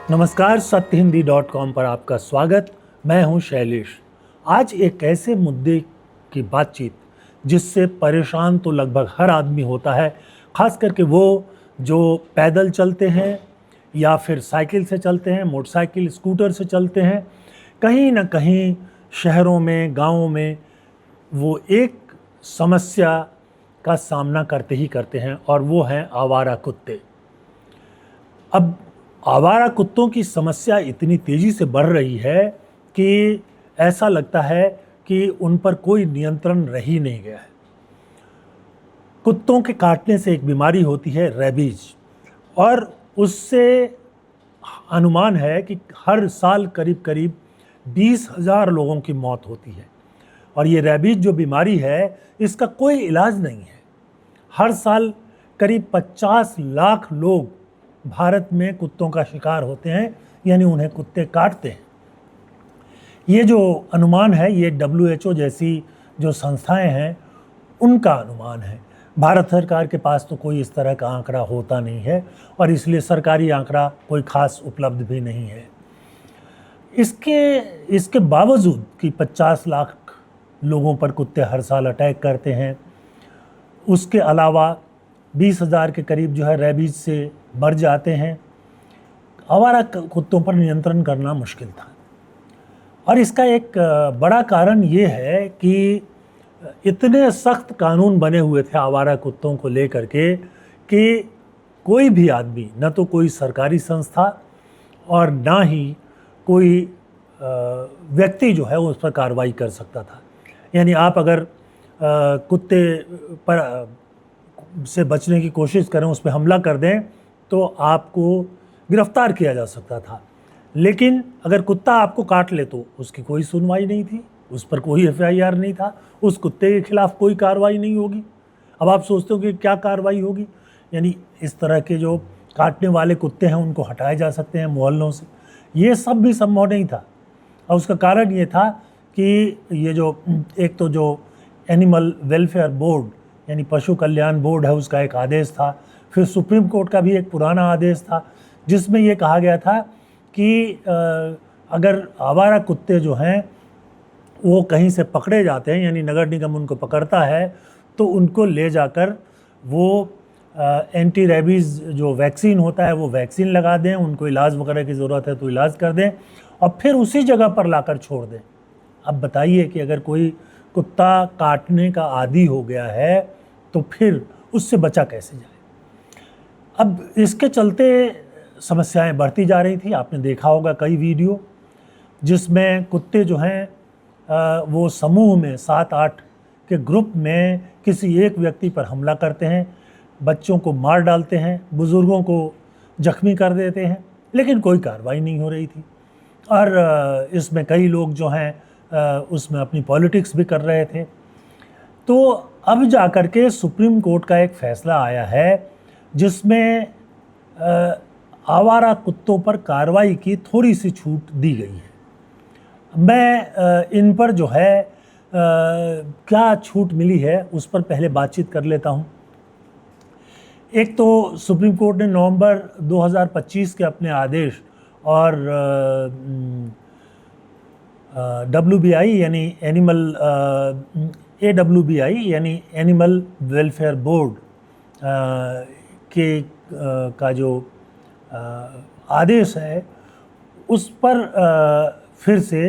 नमस्कार, सत्यहिंदी.com पर आपका स्वागत। मैं हूं शैलेश। आज एक ऐसे मुद्दे की बातचीत जिससे परेशान तो लगभग हर आदमी होता है, खास करके वो जो पैदल चलते हैं या फिर साइकिल से चलते हैं, मोटरसाइकिल, स्कूटर से चलते हैं। कहीं ना कहीं शहरों में, गाँवों में वो एक समस्या का सामना करते ही करते हैं और वो हैं आवारा कुत्ते। अब आवारा कुत्तों की समस्या इतनी तेज़ी से बढ़ रही है कि ऐसा लगता है कि उन पर कोई नियंत्रण रह ही नहीं गया है। कुत्तों के काटने से एक बीमारी होती है रेबीज, और उससे अनुमान है कि हर साल करीब करीब 20,000 लोगों की मौत होती है। और ये रेबीज जो बीमारी है, इसका कोई इलाज नहीं है। हर साल करीब 50 लाख लोग भारत में कुत्तों का शिकार होते हैं, यानी उन्हें कुत्ते काटते हैं। ये जो अनुमान है, ये WHO जैसी जो संस्थाएं हैं उनका अनुमान है। भारत सरकार के पास तो कोई इस तरह का आंकड़ा होता नहीं है और इसलिए सरकारी आंकड़ा कोई खास उपलब्ध भी नहीं है। इसके बावजूद कि 50 लाख लोगों पर कुत्ते हर साल अटैक करते हैं, उसके अलावा 20,000 के करीब जो है रेबीज से मर जाते हैं। आवारा कुत्तों पर नियंत्रण करना मुश्किल था। और इसका एक बड़ा कारण ये है कि इतने सख्त कानून बने हुए थे आवारा कुत्तों को लेकर के कि कोई भी आदमी, न तो कोई सरकारी संस्था और ना ही कोई व्यक्ति जो है उस पर कार्रवाई कर सकता था। यानी आप अगर कुत्ते पर से बचने की कोशिश करें, उस पर हमला कर दें, तो आपको गिरफ्तार किया जा सकता था। लेकिन अगर कुत्ता आपको काट ले तो उसकी कोई सुनवाई नहीं थी, उस पर कोई FIR नहीं था, उस कुत्ते के खिलाफ कोई कार्रवाई नहीं होगी। अब आप सोचते हो कि क्या कार्रवाई होगी? यानी इस तरह के जो काटने वाले कुत्ते हैं उनको हटाए जा सकते हैं मोहल्लों से। ये सब भी संभव नहीं था। और उसका कारण ये था कि ये जो एक तो जो एनिमल वेलफेयर बोर्ड यानी पशु कल्याण बोर्ड है, उसका एक आदेश था। फिर सुप्रीम कोर्ट का भी एक पुराना आदेश था जिसमें ये कहा गया था कि अगर आवारा कुत्ते जो हैं वो कहीं से पकड़े जाते हैं, यानी नगर निगम उनको पकड़ता है, तो उनको ले जाकर वो एंटी रेबीज़ जो वैक्सीन होता है वो वैक्सीन लगा दें, उनको इलाज वगैरह की ज़रूरत है तो इलाज कर दें और फिर उसी जगह पर लाकर छोड़ दें। अब बताइए कि अगर कोई कुत्ता काटने का आदी हो गया है तो फिर उससे बचा कैसे जाए? अब इसके चलते समस्याएं बढ़ती जा रही थी। आपने देखा होगा कई वीडियो जिसमें कुत्ते जो हैं वो समूह में 7-8 के ग्रुप में किसी एक व्यक्ति पर हमला करते हैं, बच्चों को मार डालते हैं, बुज़ुर्गों को जख्मी कर देते हैं, लेकिन कोई कार्रवाई नहीं हो रही थी। और इसमें कई लोग जो हैं उसमें अपनी पॉलिटिक्स भी कर रहे थे। तो अब जाकर के सुप्रीम कोर्ट का एक फ़ैसला आया है जिसमें आवारा कुत्तों पर कार्रवाई की थोड़ी सी छूट दी गई है। मैं इन पर जो है क्या छूट मिली है उस पर पहले बातचीत कर लेता हूँ। एक तो सुप्रीम कोर्ट ने नवंबर 2025 के अपने आदेश और WBI यानी AWBI यानी एनिमल वेलफेयर बोर्ड का जो आदेश है उस पर फिर से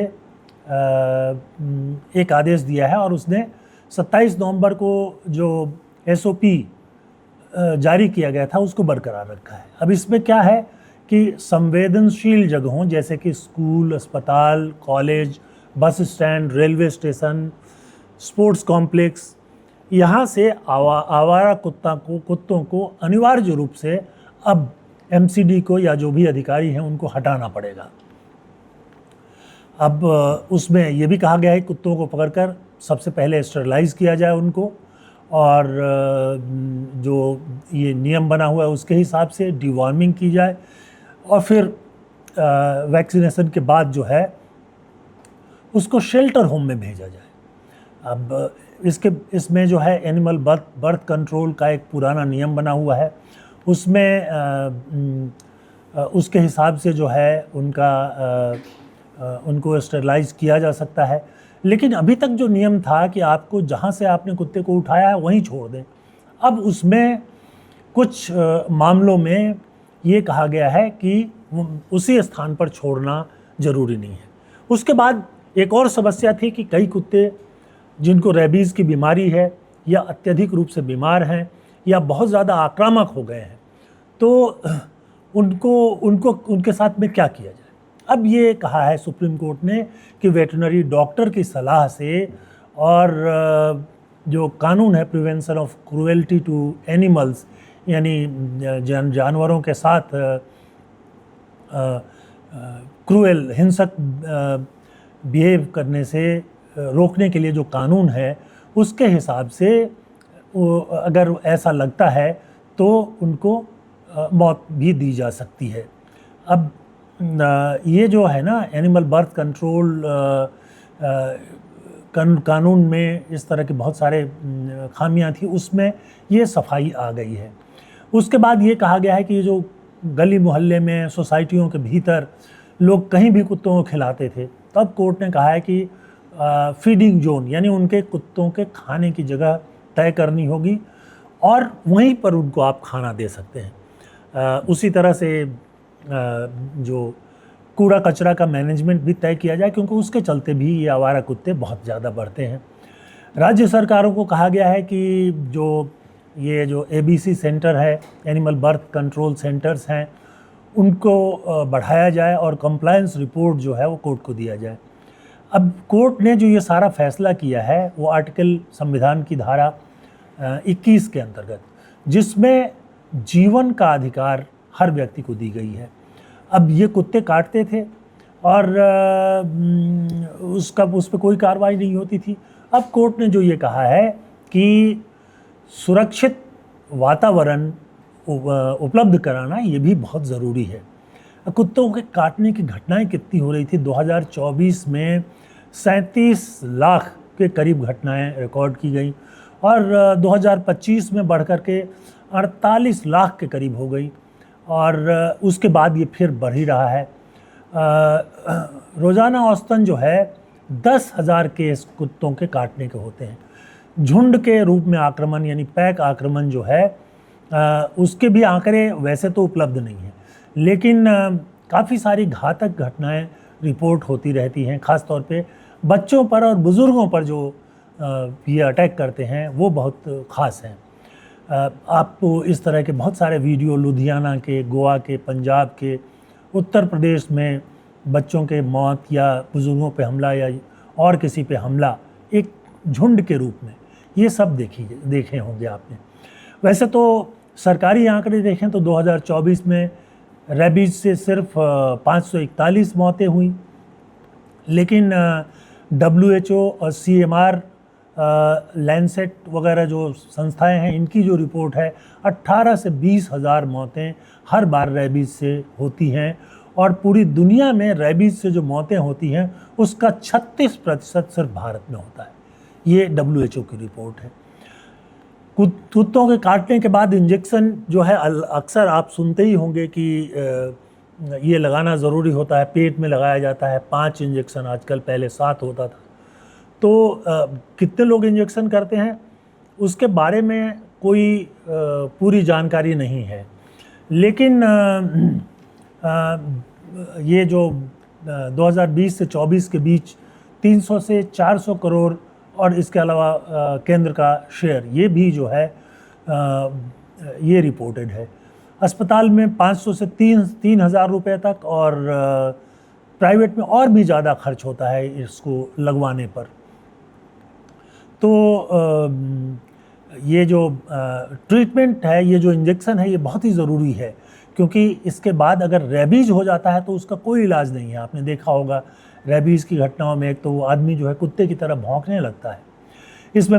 एक आदेश दिया है और उसने 27 नवंबर को जो SOP जारी किया गया था उसको बरकरार रखा है। अब इसमें क्या है कि संवेदनशील जगहों जैसे कि स्कूल, अस्पताल, college, bus stand, railway station, sports complex, यहाँ से आवारा कुत्तों को अनिवार्य रूप से अब MCD को या जो भी अधिकारी हैं उनको हटाना पड़ेगा। अब उसमें ये भी कहा गया है कुत्तों को पकड़कर सबसे पहले स्टरलाइज किया जाए उनको, और जो ये नियम बना हुआ है उसके हिसाब से डिवॉर्मिंग की जाए और फिर वैक्सीनेशन के बाद जो है उसको शेल्टर होम में भेजा जाए। अब इसमें जो है एनिमल बर्थ कंट्रोल का एक पुराना नियम बना हुआ है, उसमें उसके हिसाब से जो है उनको स्टरलाइज किया जा सकता है। लेकिन अभी तक जो नियम था कि आपको जहाँ से आपने कुत्ते को उठाया है वहीं छोड़ दें, अब उसमें कुछ मामलों में ये कहा गया है कि उसी स्थान पर छोड़ना ज़रूरी नहीं है। उसके बाद एक और समस्या थी कि कई कुत्ते जिनको रेबीज़ की बीमारी है या अत्यधिक रूप से बीमार हैं या बहुत ज़्यादा आक्रामक हो गए हैं, तो उनके साथ में क्या किया जाए। अब ये कहा है सुप्रीम कोर्ट ने कि वेटरनरी डॉक्टर की सलाह से और जो कानून है prevention of cruelty to animals, यानी जानवरों के साथ क्रूएल हिंसक बिहेव करने से रोकने के लिए जो कानून है उसके हिसाब से अगर ऐसा लगता है तो उनको मौत भी दी जा सकती है। अब ये जो है ना एनिमल बर्थ कंट्रोल कानून में इस तरह के बहुत सारे खामियां थी, उसमें ये सफाई आ गई है। उसके बाद ये कहा गया है कि जो गली मोहल्ले में सोसाइटियों के भीतर लोग कहीं भी कुत्तों को खिलाते थे, तब कोर्ट ने कहा है कि फीडिंग जोन यानी उनके कुत्तों के खाने की जगह तय करनी होगी और वहीं पर उनको आप खाना दे सकते हैं। उसी तरह से जो कूड़ा कचरा का मैनेजमेंट भी तय किया जाए, क्योंकि उसके चलते भी ये आवारा कुत्ते बहुत ज़्यादा बढ़ते हैं। राज्य सरकारों को कहा गया है कि जो ABC सेंटर है, एनिमल बर्थ कंट्रोल सेंटर्स हैं, उनको बढ़ाया जाए और कंप्लायंस रिपोर्ट जो है वो कोर्ट को दिया जाए। अब कोर्ट ने जो ये सारा फैसला किया है वो आर्टिकल संविधान की धारा 21 के अंतर्गत, जिसमें जीवन का अधिकार हर व्यक्ति को दी गई है। अब ये कुत्ते काटते थे और उस पर कोई कार्रवाई नहीं होती थी। अब कोर्ट ने जो ये कहा है कि सुरक्षित वातावरण उपलब्ध कराना ये भी बहुत ज़रूरी है। कुत्तों के काटने की घटनाएं कितनी हो रही थी, 2024 में 37 लाख के करीब घटनाएं रिकॉर्ड की गई और 2025 में बढ़कर के 48 लाख के करीब हो गई और उसके बाद ये फिर बढ़ ही रहा है। रोज़ाना औसतन जो है 10,000 केस कुत्तों के काटने के होते हैं। झुंड के रूप में आक्रमण यानी पैक आक्रमण जो है उसके भी आंकड़े वैसे तो उपलब्ध नहीं हैं, लेकिन काफ़ी सारी घातक घटनाएं रिपोर्ट होती रहती हैं। ख़ास तौर पे बच्चों पर और बुज़ुर्गों पर जो ये अटैक करते हैं वो बहुत ख़ास हैं। आपको इस तरह के बहुत सारे वीडियो लुधियाना के, गोवा के, पंजाब के, उत्तर प्रदेश में बच्चों के मौत या बुज़ुर्गों पे हमला या और किसी पे हमला एक झुंड के रूप में, ये सब देखे होंगे आपने। वैसे तो सरकारी आंकड़े देखें तो 2024 में रेबीज से सिर्फ 541 मौतें हुई, लेकिन WHO और CMR लैंसेट वगैरह जो संस्थाएं हैं, इनकी जो रिपोर्ट है 18 से 20 हज़ार मौतें हर बार रेबीज से होती हैं और पूरी दुनिया में रेबीज से जो मौतें होती हैं उसका 36% सिर्फ भारत में होता है। ये WHO की रिपोर्ट है। कुत्तों के काटने के बाद इंजेक्शन जो है अक्सर आप सुनते ही होंगे कि ये लगाना ज़रूरी होता है, पेट में लगाया जाता है 5 इंजेक्शन, आजकल पहले 7 होता था। तो कितने लोग इंजेक्शन करते हैं उसके बारे में कोई पूरी जानकारी नहीं है, लेकिन ये जो 2020 से 24 के बीच 300 से 400 करोड़ और इसके अलावा केंद्र का शेयर ये भी जो है ये रिपोर्टेड है। अस्पताल में 500 से 3,000 रुपये तक और प्राइवेट में और भी ज़्यादा खर्च होता है इसको लगवाने पर। तो ये जो ट्रीटमेंट है, ये जो इंजेक्शन है, ये बहुत ही ज़रूरी है, क्योंकि इसके बाद अगर रेबीज हो जाता है तो उसका कोई इलाज नहीं है। आपने देखा होगा रेबीज़ की घटनाओं में एक तो वो आदमी जो है कुत्ते की तरह भौंकने लगता है। इसमें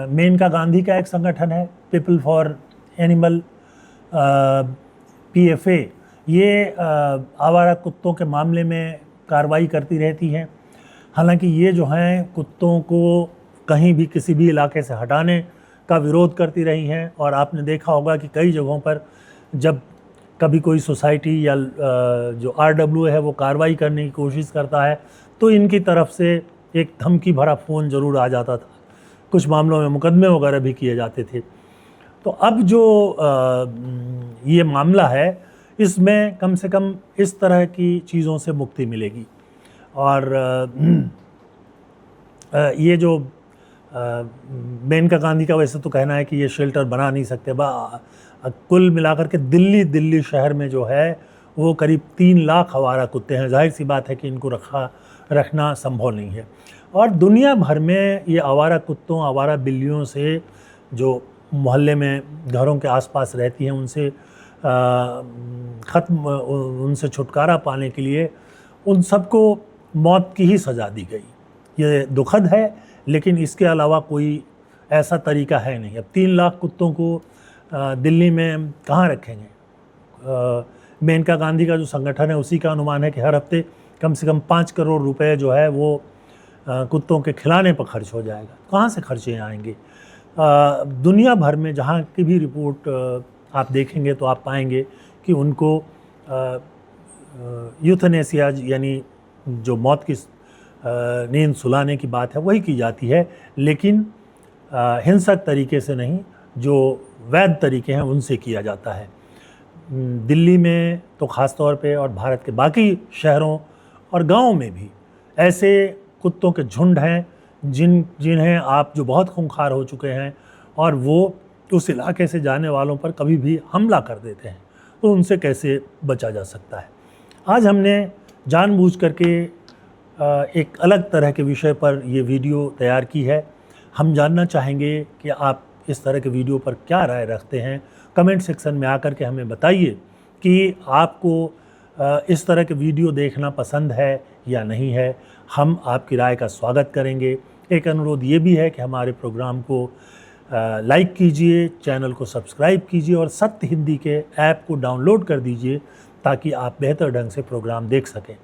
मेनका गांधी का एक संगठन है पीपल फॉर एनिमल PFA, ये आवारा कुत्तों के मामले में कार्रवाई करती रहती है। हालांकि ये जो हैं कुत्तों को कहीं भी किसी भी इलाके से हटाने का विरोध करती रही हैं और आपने देखा होगा कि कई जगहों पर जब कभी कोई सोसाइटी या जो RWA है वो कार्रवाई करने की कोशिश करता है तो इनकी तरफ से एक धमकी भरा फ़ोन ज़रूर आ जाता था। कुछ मामलों में मुकदमे वगैरह भी किए जाते थे। तो अब जो ये मामला है, इसमें कम से कम इस तरह की चीज़ों से मुक्ति मिलेगी। और ये जो मेनका गांधी का वैसे तो कहना है कि ये शेल्टर बना नहीं सकते। कुल मिलाकर के दिल्ली शहर में जो है वो करीब 3 लाख आवारा कुत्ते हैं। जाहिर सी बात है कि इनको रखना संभव नहीं है। और दुनिया भर में ये आवारा कुत्तों, आवारा बिल्लियों से जो मोहल्ले में घरों के आसपास रहती हैं उनसे उनसे छुटकारा पाने के लिए उन सबको मौत की ही सज़ा दी गई। ये दुखद है, लेकिन इसके अलावा कोई ऐसा तरीका है नहीं। अब 3 लाख कुत्तों को दिल्ली में कहाँ रखेंगे? मेनका गांधी का जो संगठन है उसी का अनुमान है कि हर हफ्ते कम से कम 5 करोड़ रुपए जो है वो कुत्तों के खिलाने पर खर्च हो जाएगा। कहाँ से खर्चे आएंगे? दुनिया भर में जहाँ की भी रिपोर्ट आप देखेंगे तो आप पाएंगे कि उनको यूथनेसिया यानी जो मौत की नींद सुलाने की बात है वही की जाती है, लेकिन हिंसक तरीके से नहीं, जो वैध तरीके हैं उनसे किया जाता है। दिल्ली में तो ख़ास तौर पे और भारत के बाकी शहरों और गांवों में भी ऐसे कुत्तों के झुंड हैं जिन्हें आप जो बहुत खूंखार हो चुके हैं और वो उस इलाके से जाने वालों पर कभी भी हमला कर देते हैं, तो उनसे कैसे बचा जा सकता है। आज हमने जानबूझ करके एक अलग तरह के विषय पर ये वीडियो तैयार की है। हम जानना चाहेंगे कि आप इस तरह के वीडियो पर क्या राय रखते हैं। कमेंट सेक्शन में आकर के हमें बताइए कि आपको इस तरह के वीडियो देखना पसंद है या नहीं है। हम आपकी राय का स्वागत करेंगे। एक अनुरोध ये भी है कि हमारे प्रोग्राम को लाइक कीजिए, चैनल को सब्सक्राइब कीजिए और सत्य हिंदी के ऐप को डाउनलोड कर दीजिए ताकि आप बेहतर ढंग से प्रोग्राम देख सकें।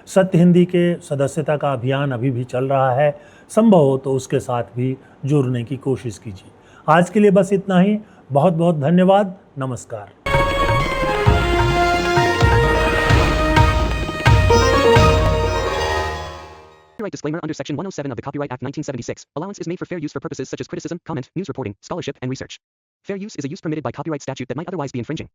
सत्य हिंदी के सदस्यता का अभियान अभी भी चल रहा है। संभव हो तो उसके साथ भी जुड़ने की कोशिश कीजिए। आज के लिए बस इतना ही। बहुत बहुत धन्यवाद। नमस्कार। Copyright disclaimer under Section 107 of the Copyright Act 1976. Allowance is made for fair use for purposes such as criticism, comment, news reporting, scholarship, and research. Fair use is a use permitted by copyright statute that might otherwise be infringing.